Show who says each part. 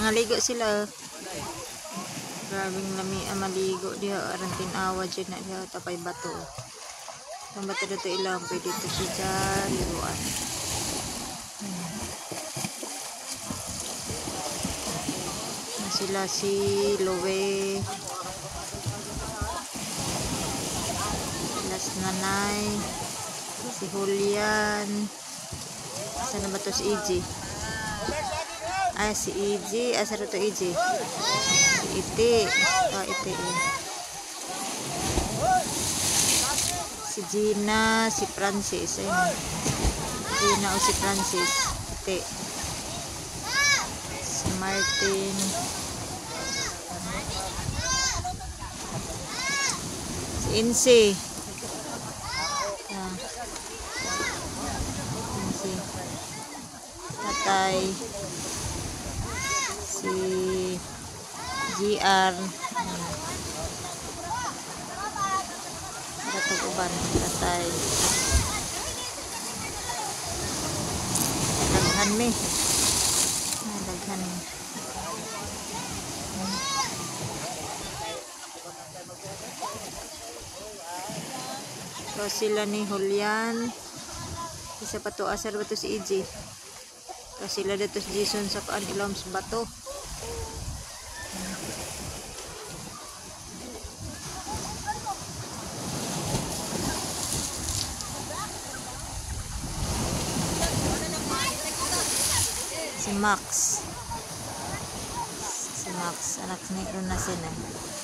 Speaker 1: Nangaligo sila. Grabing lami maligo diha aran tinawa dyan na diha tapay bato. Ang bato dito ilang pwede ito siya liguan. Sila si Lowe, sila si Nanay, si Julian, sana ba to si EJ? Ay si EJ, asa to EJ? Si Ite, Ite si Gina, si Francis, ayun. Gina o si Francis, Ite. Si Martin, si Insi, Insi, Tatay, si GR, Katuguban, Tatay, daghan mi. Daghan. So sila ni Julian. Isa pa to asar ba to si EJ. So sila dito si Jason sa paan ilom sa bato. Si Max, anak ni Lunasin eh.